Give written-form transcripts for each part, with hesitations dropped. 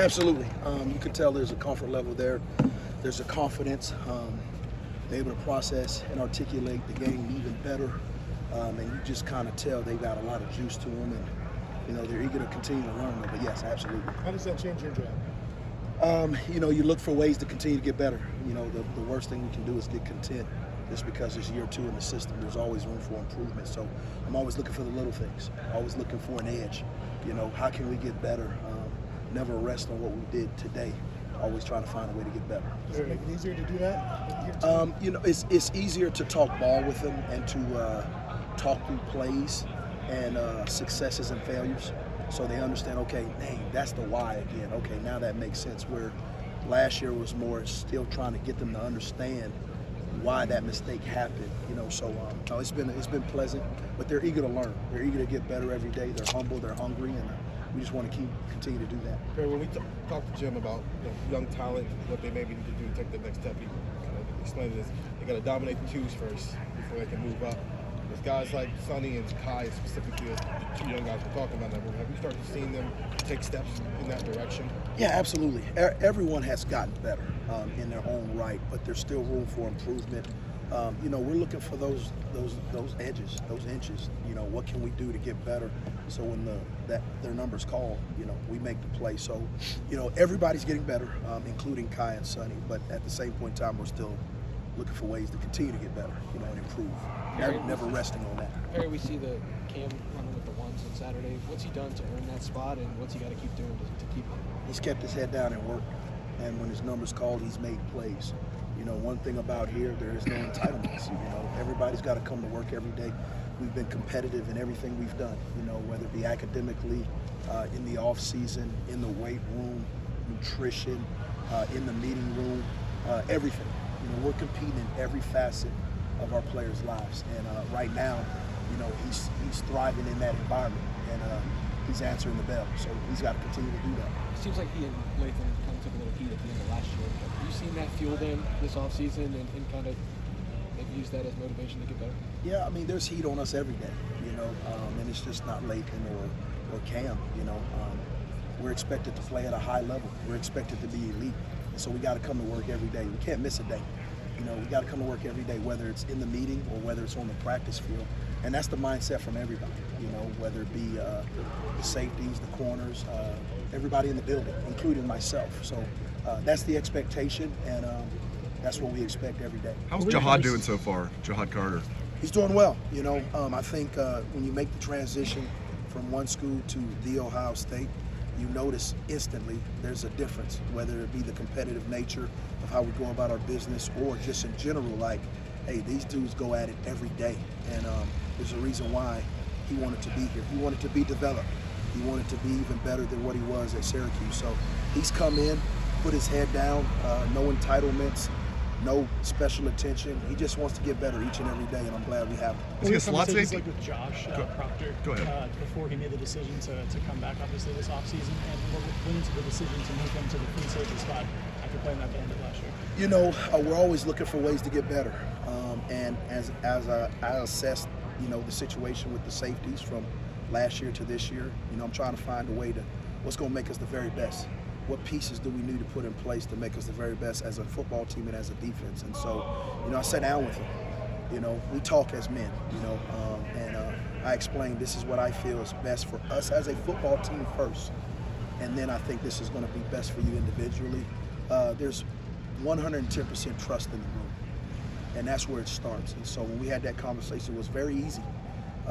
Absolutely. You can tell there's a comfort level there. There's a confidence. They're able to process and articulate the game even better. And you just kind of tell they got a lot of juice to them, and they're eager to continue to learn. But yes, absolutely. How does that change your job? You look for ways to continue to get better. The worst thing we can do is get content just because it's year 2 in the system. There's always room for improvement. So I'm always looking for the little things, always looking for an edge. How can we get better? Never rest on what we did today. Always trying to find a way to get better. Does it make it easier to do that? It's easier to talk ball with them and to talk through plays and successes and failures. So they understand, okay, dang, that's the why again. Okay, now that makes sense. Where last year was more still trying to get them to understand why that mistake happened. So it's been pleasant, but they're eager to learn. They're eager to get better every day. They're humble, they're hungry, and we just want to continue to do that. Perry, when we talk to Jim about young talent, what they maybe need to do to take the next step, he kind of explained this. They got to dominate the twos first before they can move up. There's guys like Sonny and Kai, specifically the 2 young guys we're talking about. Have you started seeing them take steps in that direction? Yeah, absolutely. Everyone has gotten better in their own right, but there's still room for improvement. We're looking for those edges, those inches. What can we do to get better? So when their number's called, we make the play. So, everybody's getting better, including Kai and Sonny. But at the same point in time, we're still looking for ways to continue to get better, and improve. Never resting on that. Perry, we see the Cam running with the ones on Saturday. What's he done to earn that spot, and what's he got to keep doing to keep it? He's kept his head down and worked. And when his number's called, he's made plays. One thing about here, there is no entitlements. Everybody's got to come to work every day. We've been competitive in everything we've done, whether it be academically, in the off season, in the weight room, nutrition, in the meeting room, everything. We're competing in every facet of our players' lives. And right now, he's thriving in that environment, and he's answering the bell. So he's got to continue to do that. It seems like he and Lathan kind of took a little heat at the end of last year. Have you seen that fuel them this offseason and kind of maybe use that as motivation to get better? Yeah, there's heat on us every day, and it's just not Lathan or Cam, we're expected to play at a high level. We're expected to be elite. And so we got to come to work every day. We can't miss a day. We got to come to work every day, whether it's in the meeting or whether it's on the practice field. And that's the mindset from everybody, whether it be the safeties, the corners, everybody in the building, including myself. So that's the expectation, and that's what we expect every day. How's Jihad doing so far, Jihad Carter? He's doing well. I think when you make the transition from one school to the Ohio State, you notice instantly there's a difference, whether it be the competitive nature of how we go about our business or just in general, like, hey, these dudes go at it every day. And there's a reason why he wanted to be here. He wanted to be developed. He wanted to be even better than what he was at Syracuse. So he's come in, put his head down, no entitlements, no special attention. He just wants to get better each and every day, and I'm glad we have him. Is he a slot safety? Like with Josh Proctor, Go ahead. Before he made the decision to come back, obviously, this offseason, and what went into the decision to move him to the free safety spot after playing that game last year? We're always looking for ways to get better. And as I assessed, the situation with the safeties from last year to this year, I'm trying to find a way to what's going to make us the very best. What pieces do we need to put in place to make us the very best as a football team and as a defense? And so, I sat down with him. We talk as men, and I explained this is what I feel is best for us as a football team first. And then I think this is going to be best for you individually. There's 110% trust in the room, and that's where it starts. And so when we had that conversation, it was very easy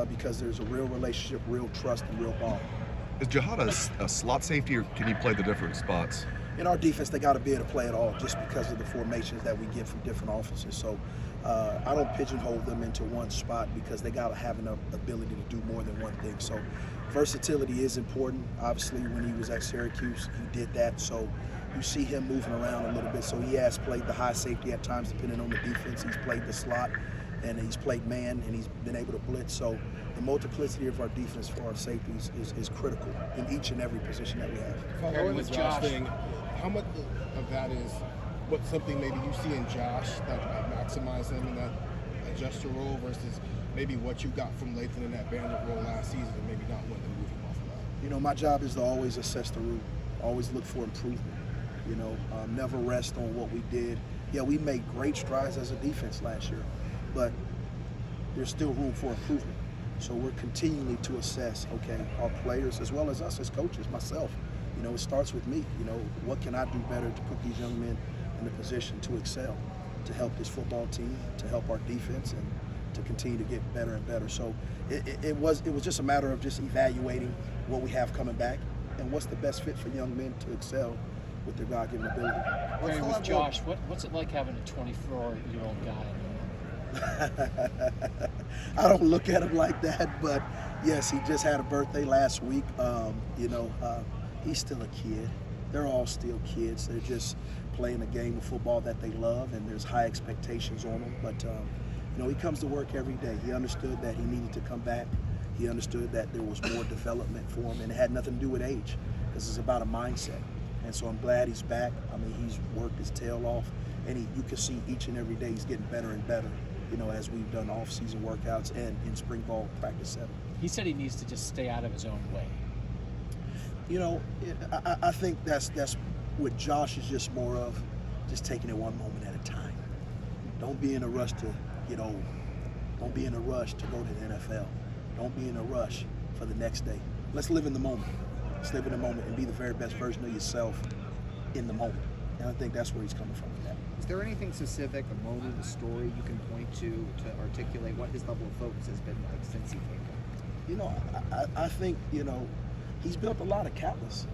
because there's a real relationship, real trust, and real bond. Is Jihad a slot safety, or can he play the different spots? In our defense, they got to be able to play it all just because of the formations that we get from different offenses. So I don't pigeonhole them into one spot because they got to have enough ability to do more than one thing. So versatility is important. Obviously, when he was at Syracuse, he did that. So you see him moving around a little bit. So he has played the high safety at times, depending on the defense. He's played the slot, and he's played man, and he's been able to blitz. So the multiplicity of our defense for our safeties is critical in each and every position that we have. Following the Josh thing, how much of that is something maybe you see in Josh that might maximize him in that adjuster role versus maybe what you got from Lathan in that bandit role last season and maybe not wanting to move him off of that? My job is to always assess the room. always look for improvement. Never rest on what we did. Yeah, we made great strides as a defense last year, but there's still room for improvement. So we're continually to assess, okay, our players as well as us as coaches, myself, it starts with me. What can I do better to put these young men in a position to excel, to help this football team, to help our defense, and to continue to get better and better. So it was just a matter of just evaluating what we have coming back and what's the best fit for young men to excel with their God-given ability. Perry, with Josh, what's it like having a 24-year-old guy? I don't look at him like that, but yes, he just had a birthday last week. He's still a kid. They're all still kids. They're just playing a game of football that they love, and there's high expectations on them. But he comes to work every day. He understood that he needed to come back. He understood that there was more development for him, and it had nothing to do with age, because it's about a mindset. And so I'm glad he's back. I mean, he's worked his tail off, and you can see each and every day he's getting better and better, as we've done off-season workouts and in spring ball practice setting. He said he needs to just stay out of his own way. I think that's what Josh is just more of, just taking it one moment at a time. Don't be in a rush to get old. Don't be in a rush to go to the NFL. Don't be in a rush for the next day. Let's live in the moment. Let's live in the moment and be the very best version of yourself in the moment. And I think that's where he's coming from with that. Is there anything specific, a moment, a story you can point to articulate what his level of focus has been like since he came back? I think, he's built a lot of callous.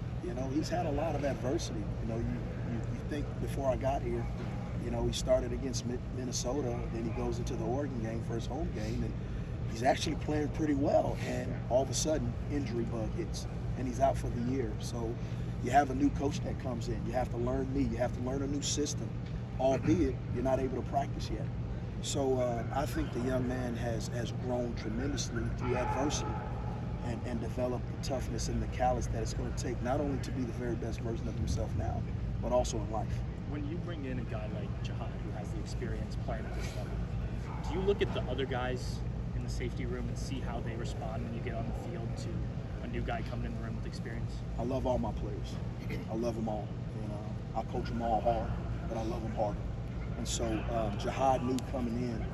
He's had a lot of adversity. You think before I got here, he started against Minnesota, then he goes into the Oregon game, first home game, and he's actually playing pretty well. And all of a sudden, injury bug hits, and he's out for the year. So you have a new coach that comes in. You have to learn me. You have to learn a new system, albeit you're not able to practice yet. So I think the young man has grown tremendously through adversity and developed the toughness and the callous that it's going to take not only to be the very best version of himself now, but also in life. When you bring in a guy like Jihad, who has the experience playing at this level, do you look at the other guys in the safety room and see how they respond when you get on the field to a new guy coming in the room with experience? I love all my players. I love them all. I coach them all hard, but I love them hard. And so Jihad knew coming in,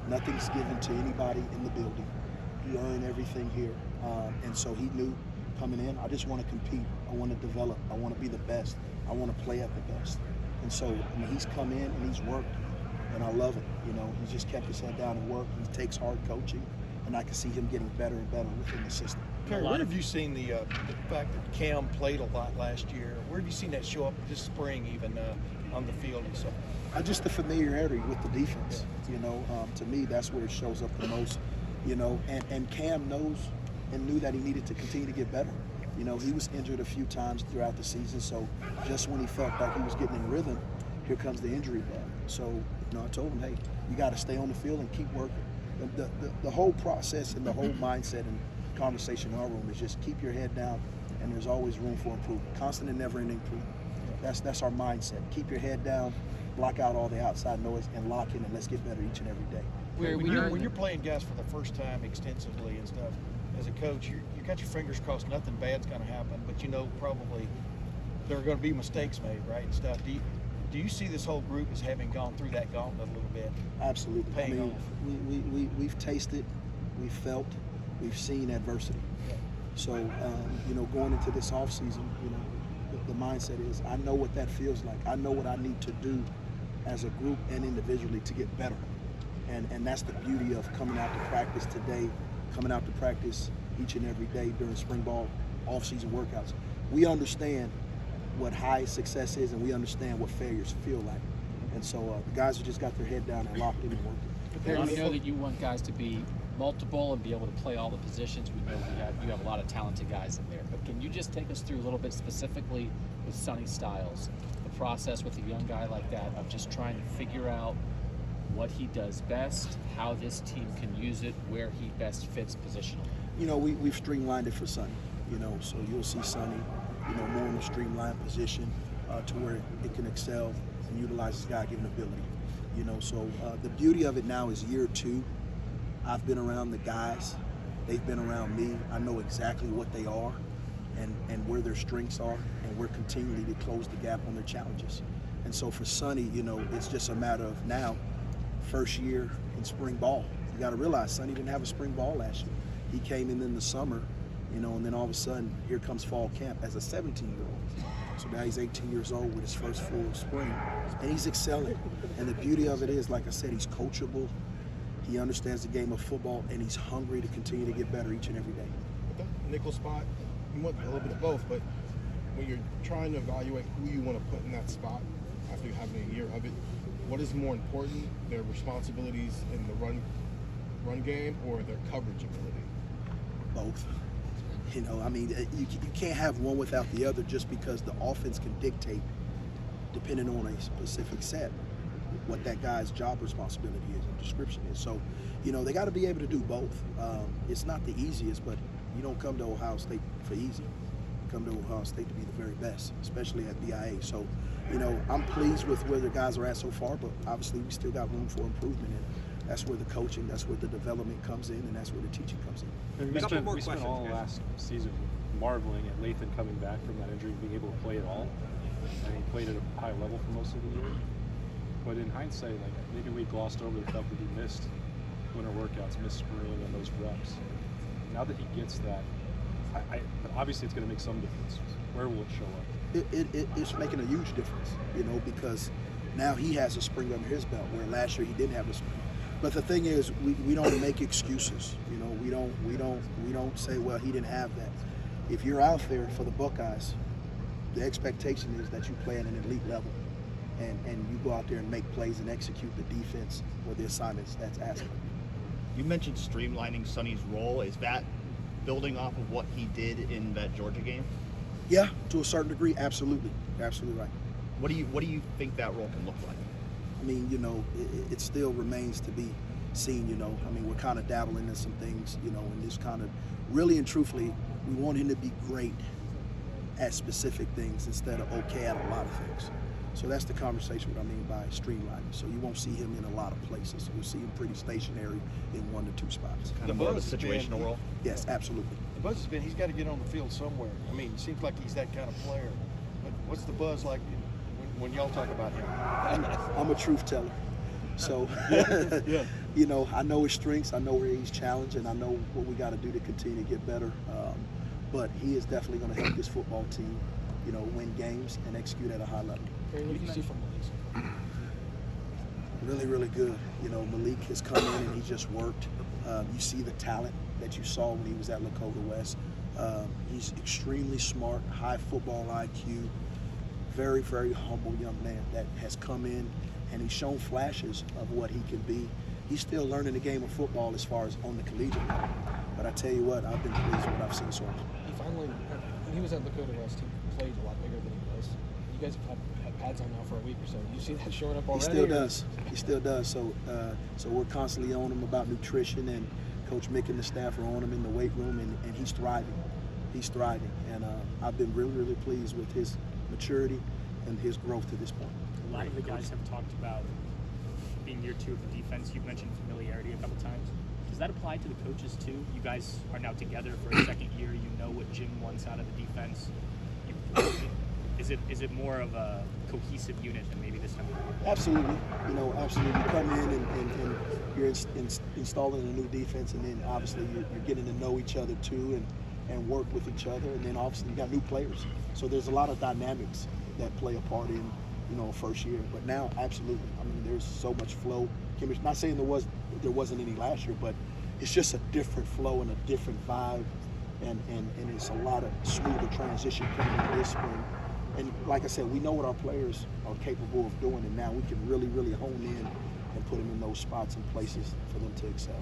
nothing's given to anybody in the building. You earn everything here. And so he knew coming in, I just want to compete. I want to develop. I want to be the best. I want to play at the best. And so, he's come in and he's worked, and I love it. He's just kept his head down and worked. He takes hard coaching, and I can see him getting better and better within the system. Perry, where have you seen the fact that Cam played a lot last year? Where have you seen that show up this spring, even on the field and so? Just the familiarity with the defense. To me, that's where it shows up the most. And Cam knows and knew that he needed to continue to get better. He was injured a few times throughout the season, so just when he felt like he was getting in rhythm, here comes the injury bug. So, I told him, hey, you got to stay on the field and keep working. The whole process and the whole mindset and conversation in our room is just keep your head down, and there's always room for improvement. Constant and never-ending improvement. That's our mindset. Keep your head down, block out all the outside noise, and lock in, and let's get better each and every day. When you're playing guys for the first time extensively and stuff, as a coach, you got your fingers crossed nothing bad's going to happen, but probably there are going to be mistakes made, right, and stuff. Do you see this whole group as having gone through that gauntlet a little bit? Absolutely. We've tasted, we've felt, we've seen adversity. Yeah. So, going into this offseason, the mindset is I know what that feels like. I know what I need to do as a group and individually to get better. And that's the beauty of coming out to practice today, coming out to practice each and every day during spring ball, off-season workouts. We understand what high success is, and we understand what failures feel like. And so the guys have just got their head down and locked in and working. We know that you want guys to be multiple and be able to play all the positions. We know you have a lot of talented guys in there. But can you just take us through a little bit specifically with Sonny Styles, the process with a young guy like that of just trying to figure out what he does best, how this team can use it, where he best fits positionally? We've streamlined it for Sonny, so you'll see Sonny, more in a streamlined position to where it can excel and utilize his God-given ability. So the beauty of it now is year 2. I've been around the guys. They've been around me. I know exactly what they are and where their strengths are and we're continually to close the gap on their challenges. And so for Sonny, you know, it's just a matter of now, first year in spring ball. You got to realize Sonny didn't have a spring ball last year. He came in the summer, you know, and then all of a sudden, here comes fall camp as a 17-year-old. So now he's 18 years old with his first full spring, and he's excelling. And the beauty of it is, like I said, he's coachable. He understands the game of football, and he's hungry to continue to get better each and every day. With the nickel spot, you want a little bit of both, but when you're trying to evaluate who you want to put in that spot after having a year of it, what is more important, their responsibilities in the run game or their coverage ability? Both. You know, I mean, you can't have one without the other just because the offense can dictate, depending on a specific set, what that guy's job responsibility is and description is. So, you know, they got to be able to do both. It's not the easiest, but you don't come to Ohio State for easy. You come to Ohio State to be the very best, especially at BIA. So, you know, I'm pleased with where the guys are at so far, but obviously we still got room for improvement. And that's where the coaching, that's where the development comes in, and that's where the teaching comes in. And we spent all last season marveling at Lathan coming back from that injury and being able to play it all. And he played at a high level for most of the year. But in hindsight, like maybe we glossed over the fact that he missed winter workouts, missed spring and those reps. Now that he gets that, obviously it's going to make some difference. Where will it show up? It's making a huge difference, you know, because now he has a spring under his belt where last year he didn't have a spring. But the thing is, we don't make excuses. You know, we don't say, well, he didn't have that. If you're out there for the Buckeyes, the expectation is that you play at an elite level, and you go out there and make plays and execute the defense or the assignments that's asked. You mentioned streamlining Sonny's role. Is that building off of what he did in that Georgia game? Yeah, to a certain degree, absolutely, absolutely right. What do you think that role can look like? I mean, you know, it still remains to be seen, you know. I mean, we're kind of dabbling in some things, you know, and this kind of, really and truthfully, we want him to be great at specific things instead of okay at a lot of things. So that's the conversation, what I mean by streamlining. So you won't see him in a lot of places. You'll see him pretty stationary in 1 to 2 spots. Kind of more of a situational role? Yes, absolutely. The buzz has been he's got to get on the field somewhere. I mean, it seems like he's that kind of player. But what's the buzz like when y'all talk about him? I'm a truth teller. So, you know, I know his strengths, I know where he's challenged, and I know what we got to do to continue to get better. But he is definitely going to help this football team, you know, win games and execute at a high level. Perry, what do you see from Malik? Really, really good. You know, Malik has come in and he just worked. You see the talent that you saw when he was at Lakota West. He's extremely smart, high football IQ, very, very humble young man that has come in and he's shown flashes of what he can be. He's still learning the game of football as far as on the collegiate level. But I tell you what, I've been pleased with what I've seen so far. He finally, when he was at Lakota West, he played a lot bigger than he was. You guys have had pads on now for a week or so. You see that showing up already? He still does. He still does. So, so we're constantly on him about nutrition, and Coach Mick and the staff are on him in the weight room, and he's thriving. He's thriving, and I've been really, really pleased with his maturity and his growth to this point. A lot of the guys have talked about being year 2 of the defense. You've mentioned familiarity a couple times. Does that apply to the coaches too? You guys are now together for a second year. You know what Jim wants out of the defense. Is it more of a cohesive unit than maybe this time of year? Absolutely. You know, absolutely. You come in and you're installing a new defense, and then obviously you're getting to know each other too and work with each other, and then obviously you got new players. So there's a lot of dynamics that play a part in, you know, first year. But now, absolutely. I mean, there's so much flow. Not saying there wasn't any last year, but it's just a different flow and a different vibe, and it's a lot of smoother transition coming into this spring. And like I said, we know what our players are capable of doing, and now we can really, really hone in and put them in those spots and places for them to excel.